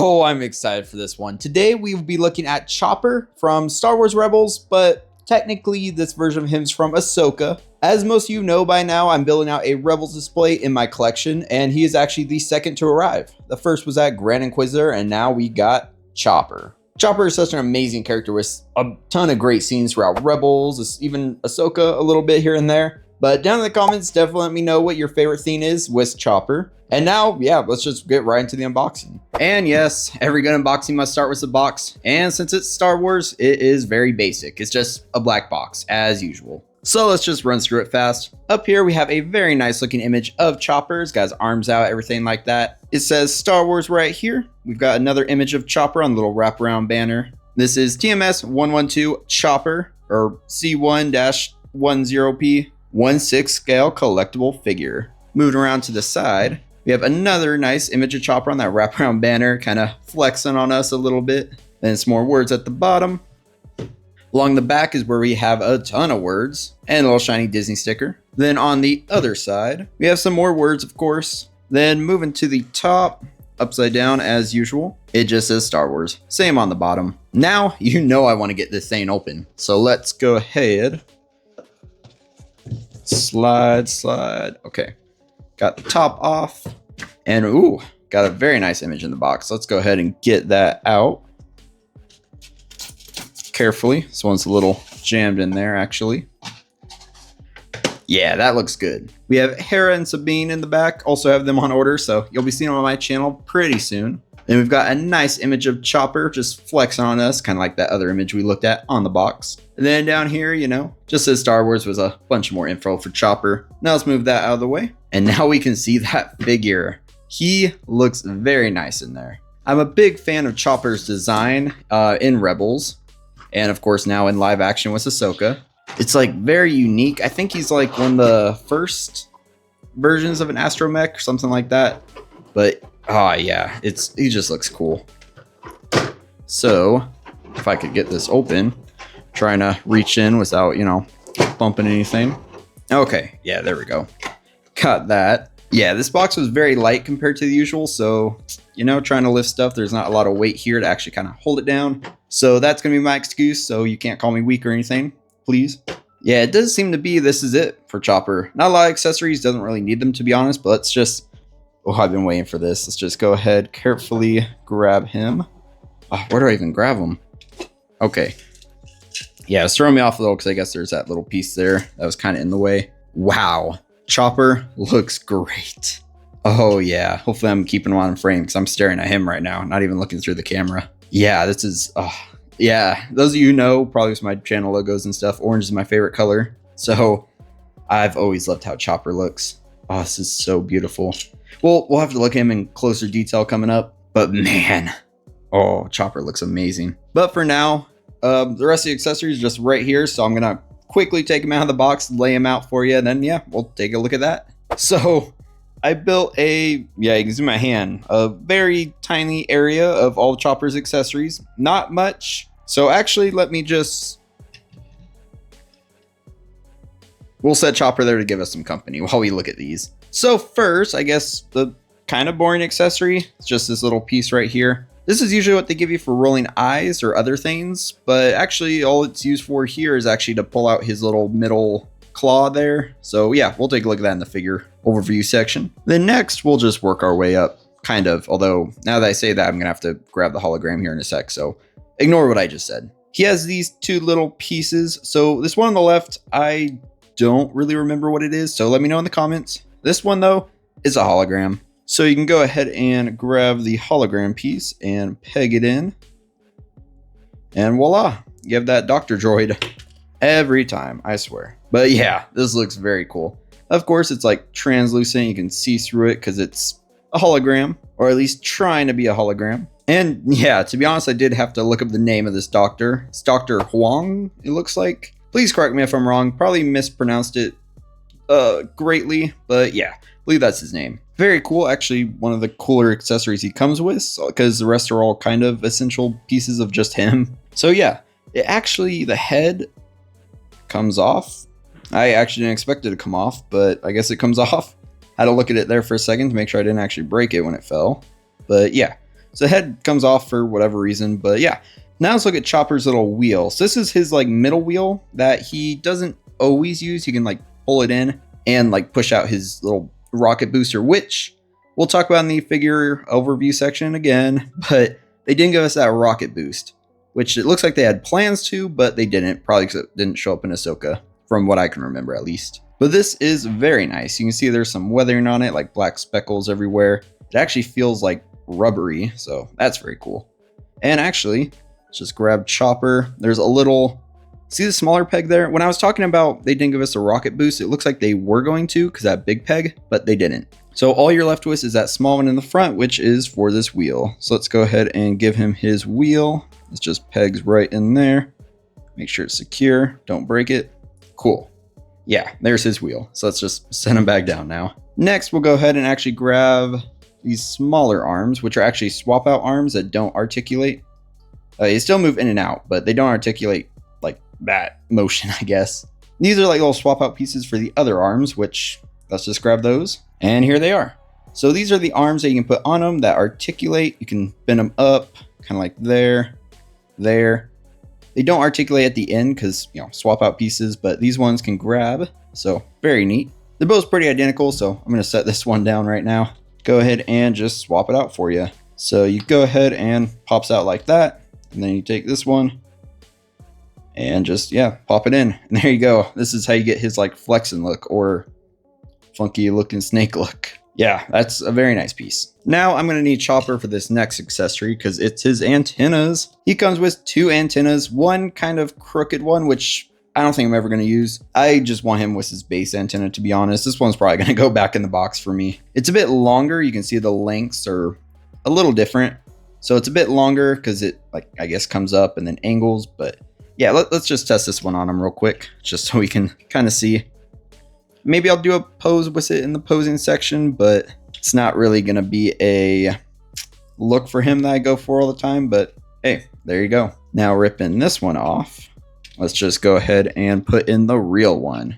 Oh, I'm excited for this one. Today we will be looking at Chopper from Star Wars Rebels, but technically this version of him is from Ahsoka. As most of you know by now, I'm building out a Rebels display in my collection, and he is actually the second to arrive. The first was at Grand Inquisitor, and now we got Chopper. Chopper is such an amazing character with a ton of great scenes throughout Rebels, even Ahsoka a little bit here and there. But down in the comments, definitely let me know what your favorite scene is with Chopper. And now, yeah, let's just get right into the unboxing. And yes, every good unboxing must start with a box. And since it's Star Wars, it is very basic. It's just a black box, as usual. So let's just run through it fast. Up here, we have a very nice looking image of Chopper. He's got his arms out, everything like that. It says Star Wars right here. We've got another image of Chopper on the little wraparound banner. This is TMS112 Chopper, or C1-10P, 1/6 scale collectible figure. Moving around to the side, we have another nice image of Chopper on that wraparound banner, kind of flexing on us a little bit. Then some more words at the bottom. Along the back is where we have a ton of words and a little shiny Disney sticker. Then on the other side, we have some more words, of course. Then moving to the top, upside down as usual, it just says Star Wars. Same on the bottom. Now, you know I want to get this thing open. So let's go ahead. Slide. Okay. Got the top off. And ooh, got a very nice image in the box. Let's go ahead and get that out. Carefully. This one's a little jammed in there, actually. Yeah, that looks good. We have Hera and Sabine in the back. Also have them on order, so you'll be seeing them on my channel pretty soon. Then we've got a nice image of Chopper just flexing on us, kind of like that other image we looked at on the box. And then down here, you know, just says Star Wars with a bunch more info for Chopper. Now let's move that out of the way. And now we can see that figure. He looks very nice in there. I'm a big fan of Chopper's design in Rebels. And of course now in live action with Ahsoka. It's like very unique. I think he's like one of the first versions of an Astromech or something like that. But oh yeah, he just looks cool. So if I could get this open, trying to reach in without, you know, bumping anything. Okay, yeah, there we go. Got that. Yeah, this box was very light compared to the usual. So, you know, trying to lift stuff, there's not a lot of weight here to actually kind of hold it down. So that's going to be my excuse. So you can't call me weak or anything, please. Yeah, it does seem to be this is it for Chopper. Not a lot of accessories, doesn't really need them to be honest, but let's just, oh, I've been waiting for this. Let's just go ahead, carefully grab him. Oh, where do I even grab him? Okay. Yeah, it's throwing me off a little because I guess there's that little piece there that was kind of in the way. Wow. Chopper looks great. Oh yeah, hopefully I'm keeping him on frame because I'm staring at him right now, not even looking through the camera. Yeah, this is, yeah, those of you who know, probably with my channel logos and stuff, orange is my favorite color. So I've always loved how Chopper looks. Oh, this is so beautiful. Well, we'll have to look at him in closer detail coming up, but man, oh, Chopper looks amazing. But for now, the rest of the accessories are just right here. So I'm going to quickly take them out of the box, lay them out for you, and then yeah, we'll take a look at that. So I built yeah, you can see my hand, a very tiny area of all Chopper's accessories, not much. So actually, let me just, we'll set Chopper there to give us some company while we look at these. So first, I guess the kind of boring accessory, it's just this little piece right here. This is usually what they give you for rolling eyes or other things, but actually all it's used for here is actually to pull out his little middle claw there. So yeah, we'll take a look at that in the figure overview section. Then next, we'll just work our way up, kind of. Although now that I say that, I'm gonna have to grab the hologram here in a sec, so ignore what I just said. He has these two little pieces. So this one on the left, I don't really remember what it is, so let me know in the comments. This one though is a hologram. So you can go ahead and grab the hologram piece and peg it in. And voila, you have that Dr. Droid every time, I swear. But yeah, this looks very cool. Of course, it's like translucent. You can see through it because it's a hologram, or at least trying to be a hologram. And yeah, to be honest, I did have to look up the name of this doctor. It's Dr. Huang, it looks like. Please correct me if I'm wrong. Probably mispronounced it greatly, but yeah, I believe that's his name. Very cool. Actually, one of the cooler accessories he comes with, because the rest are all kind of essential pieces of just him. So yeah, it actually, the head comes off. I actually didn't expect it to come off, but I guess it comes off. Had to look at it there for a second to make sure I didn't actually break it when it fell. But yeah, So the head comes off for whatever reason, but yeah. Now let's look at Chopper's little wheel. So this is his like middle wheel that he doesn't always use. He can like pull it in and like push out his little rocket booster, which we'll talk about in the figure overview section again, but they didn't give us that rocket boost, which it looks like they had plans to, but they didn't, probably because it didn't show up in Ahsoka, from what I can remember at least. But this is very nice. You can see there's some weathering on it, like black speckles everywhere. It actually feels like rubbery, so that's very cool. And actually, let's just grab Chopper. There's a little, see the smaller peg there? When I was talking about they didn't give us a rocket boost, it looks like they were going to because that big peg, but they didn't. So all you're left with is that small one in the front, which is for this wheel. So let's go ahead and give him his wheel. It's just pegs right in there. Make sure it's secure. Don't break it. Cool. Yeah, there's his wheel. So let's just send him back down now. Next, we'll go ahead and actually grab these smaller arms, which are actually swap out arms that don't articulate. They still move in and out, but they don't articulate like that motion, I guess. These are like little swap out pieces for the other arms, which let's just grab those. And here they are. So these are the arms that you can put on them that articulate. You can bend them up, kind of like there. They don't articulate at the end because, you know, swap out pieces, but these ones can grab. So very neat. They're both pretty identical. So I'm going to set this one down right now. Go ahead and just swap it out for you. So you go ahead and pops out like that. And then you take this one and just, yeah, pop it in. And there you go. This is how you get his like flexing look or funky looking snake look. Yeah, that's a very nice piece. Now I'm going to need Chopper for this next accessory because it's his antennas. He comes with two antennas, one kind of crooked one, which I don't think I'm ever going to use. I just want him with his base antenna, to be honest. This one's probably going to go back in the box for me. It's a bit longer. You can see the lengths are a little different. So it's a bit longer because it, like, I guess comes up and then angles. But yeah, let's just test this one on him real quick, just so we can kind of see. Maybe I'll do a pose with it in the posing section, but it's not really going to be a look for him that I go for all the time. But hey, there you go. Now ripping this one off. Let's just go ahead and put in the real one.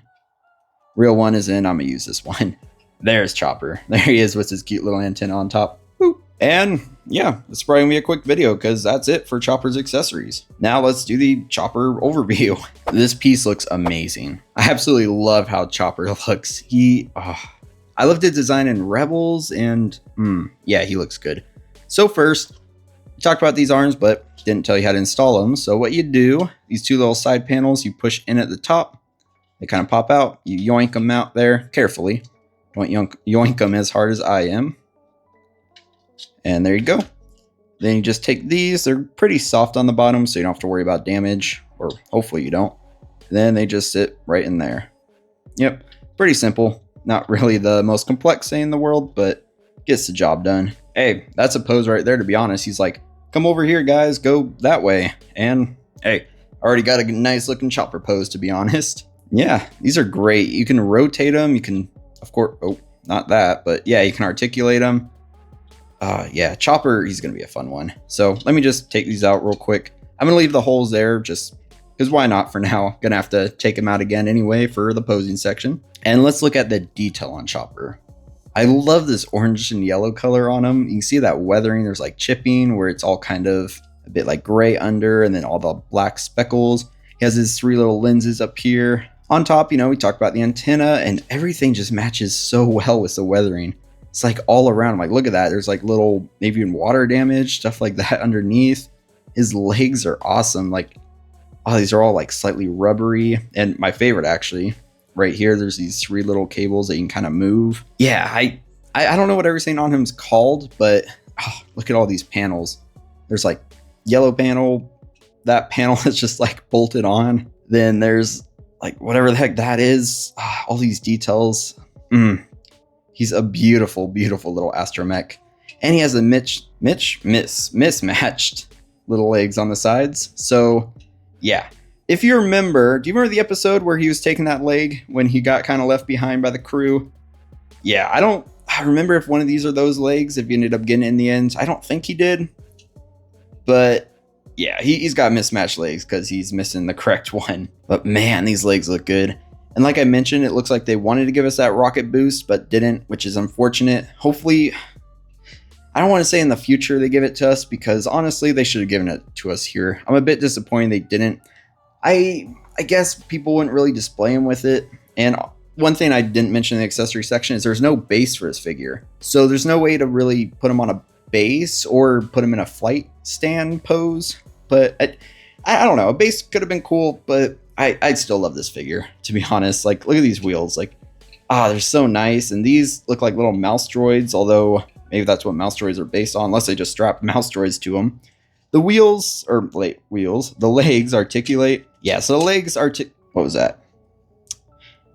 Real one is in. I'm going to use this one. There's Chopper. There he is with his cute little antenna on top. Woo. And yeah, it's probably gonna be a quick video because that's it for Chopper's accessories. Now let's do the Chopper overview. This piece looks amazing. I absolutely love how Chopper looks. I loved his design in Rebels and yeah, he looks good. So first, we talked about these arms, but didn't tell you how to install them. So what you do, these two little side panels, you push in at the top. They kind of pop out. You yoink them out there carefully. Don't yoink them as hard as I am. And there you go. Then you just take these. They're pretty soft on the bottom, so you don't have to worry about damage, or hopefully you don't. Then they just sit right in there. Yep, pretty simple. Not really the most complex thing in the world, but gets the job done. Hey, that's a pose right there, to be honest. He's like, come over here, guys, go that way. And hey, already got a nice looking Chopper pose, to be honest. Yeah, these are great. You can rotate them. You can, of course, oh, not that, but yeah, you can articulate them. Yeah, Chopper, he's going to be a fun one. So let me just take these out real quick. I'm going to leave the holes there just because why not for now? Going to have to take them out again anyway for the posing section. And let's look at the detail on Chopper. I love this orange and yellow color on him. You can see that weathering. There's like chipping where it's all kind of a bit like gray under and then all the black speckles. He has his three little lenses up here. On top, you know, we talked about the antenna and everything just matches so well with the weathering. It's like all around. I'm like, look at that. There's like little, maybe even water damage, stuff like that underneath. His legs are awesome. Like, oh, these are all like slightly rubbery. And my favorite, actually, right here, there's these three little cables that you can kind of move. Yeah, I don't know what everything on him is called, but look at all these panels. There's like yellow panel. That panel is just like bolted on. Then there's like whatever the heck that is. All these details. He's a beautiful, beautiful little Astromech. And he has a mismatched little legs on the sides. So, yeah. If you remember, do you remember the episode where he was taking that leg when he got kind of left behind by the crew? Yeah, I remember if one of these are those legs, if he ended up getting it in the end. I don't think he did. But, yeah, he's got mismatched legs because he's missing the correct one. But, man, these legs look good. And like I mentioned, it looks like they wanted to give us that rocket boost, but didn't, which is unfortunate. Hopefully, I don't want to say in the future they give it to us, because honestly, they should have given it to us here. I'm a bit disappointed they didn't. I guess people wouldn't really display him with it. And one thing I didn't mention in the accessory section is there's no base for his figure. So there's no way to really put him on a base or put him in a flight stand pose. But I don't know. A base could have been cool, but I'd still love this figure, to be honest. Like, look at these wheels. Like, they're so nice. And these look like little mouse droids, although maybe that's what mouse droids are based on, unless they just strap mouse droids to them. The wheels, or wheels, the legs articulate. Yeah, so the legs what was that?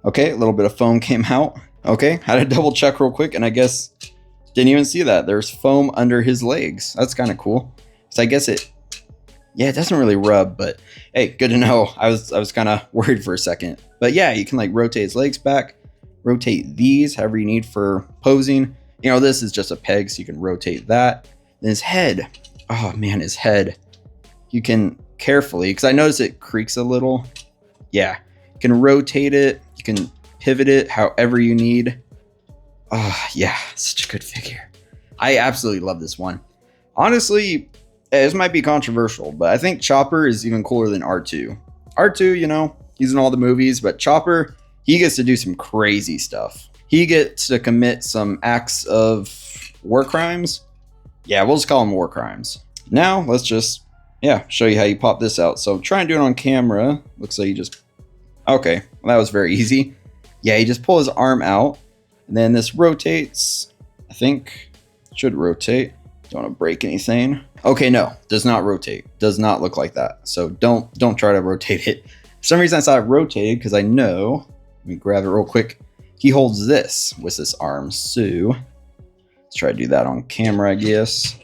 Okay, a little bit of foam came out. Okay, had to double check real quick, and I guess didn't even see that. There's foam under his legs. That's kind of cool. So I guess it doesn't really rub, but hey, good to know. I was kind of worried for a second. But yeah, you can like rotate his legs back, rotate these however you need for posing. You know, this is just a peg, so you can rotate that. Then his head. Oh man, his head. You can carefully, because I notice it creaks a little. Yeah, you can rotate it. You can pivot it however you need. Oh yeah, such a good figure. I absolutely love this one. Honestly, this might be controversial, but I think Chopper is even cooler than R2. R2, you know, he's in all the movies, but Chopper, he gets to do some crazy stuff. He gets to commit some acts of war crimes. Yeah, we'll just call them war crimes. Now, let's just, show you how you pop this out. So try and do it on camera. Looks like you just, okay, well, that was very easy. Yeah, you just pull his arm out, and then this rotates. I think it should rotate. Don't want to break anything. Okay, no, does not rotate. Does not look like that. So don't try to rotate it. For some reason I saw it rotated, because I know, let me grab it real quick. He holds this with his arm. So let's try to do that on camera, I guess.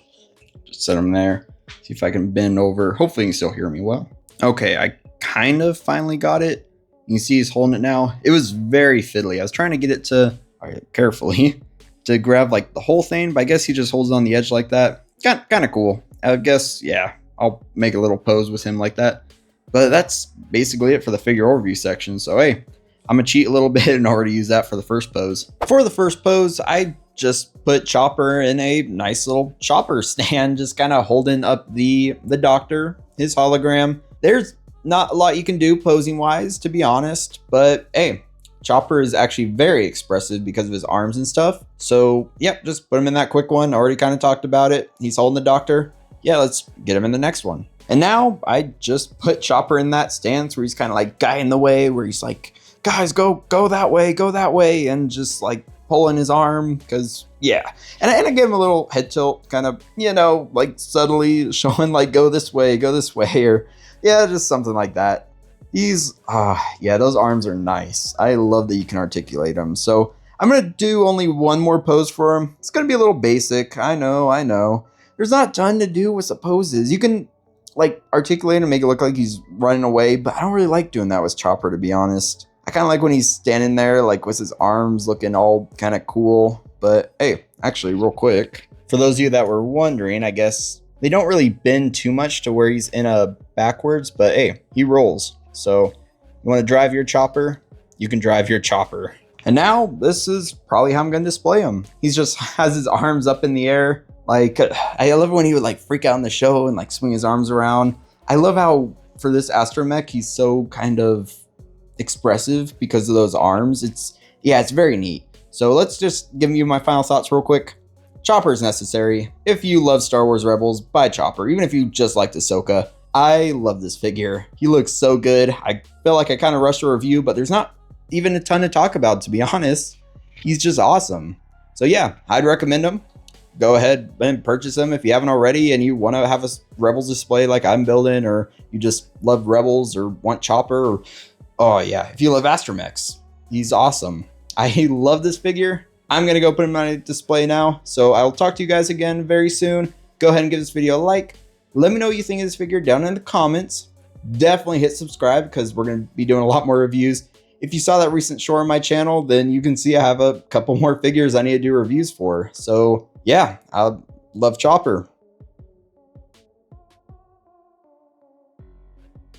Just set him there. See if I can bend over. Hopefully you can still hear me well. Okay, I kind of finally got it. You can see he's holding it now. It was very fiddly. I was trying to get it to, all right, carefully, to grab like the whole thing, but I guess he just holds it on the edge like that. Kind of cool. I guess, yeah, I'll make a little pose with him like that. But that's basically it for the figure overview section. So hey, I'm gonna cheat a little bit and already use that for the first pose. For the first pose, I just put Chopper in a nice little chopper stand, just kind of holding up the doctor, his hologram. There's not a lot you can do posing wise, to be honest, but hey, Chopper is actually very expressive because of his arms and stuff. So yep, just put him in that quick one. Already kind of talked about it. He's holding the doctor. Yeah, let's get him in the next one. And now I just put Chopper in that stance where he's kind of like guiding the way, where he's like, guys, go that way, and just like pulling his arm, because yeah. And I gave him a little head tilt, kind of, you know, like subtly showing like go this way, or yeah, just something like that. He's yeah, those arms are nice. I love that you can articulate them. So I'm gonna do only one more pose for him. It's gonna be a little basic. I know. There's not a ton to do with the poses. You can like articulate and make it look like he's running away, but I don't really like doing that with Chopper, to be honest. I kind of like when he's standing there, like with his arms looking all kind of cool. But hey, actually real quick, for those of you that were wondering, I guess they don't really bend too much to where he's in a backwards, but hey, he rolls. So you want to drive your Chopper, you can drive your Chopper. And now this is probably how I'm going to display him. He's just has his arms up in the air. Like, I love it when he would like freak out in the show and like swing his arms around. I love how for this Astromech, he's so kind of expressive because of those arms. It's very neat. So let's just give you my final thoughts real quick. Chopper is necessary. If you love Star Wars Rebels, buy Chopper. Even if you just liked Ahsoka, I love this figure. He looks so good. I feel like I kind of rushed a review, but there's not even a ton to talk about, to be honest. He's just awesome. So yeah, I'd recommend him. Go ahead and purchase them if you haven't already and you want to have a Rebels display like I'm building, or you just love Rebels or want Chopper, or oh yeah, if you love Astromechs, he's awesome. I love this figure. I'm going to go put him on a display now. So I'll talk to you guys again very soon. Go ahead and give this video a like. Let me know what you think of this figure down in the comments. Definitely hit subscribe because we're going to be doing a lot more reviews. If you saw that recent short on my channel, then you can see I have a couple more figures I need to do reviews for. So yeah, I love Chopper.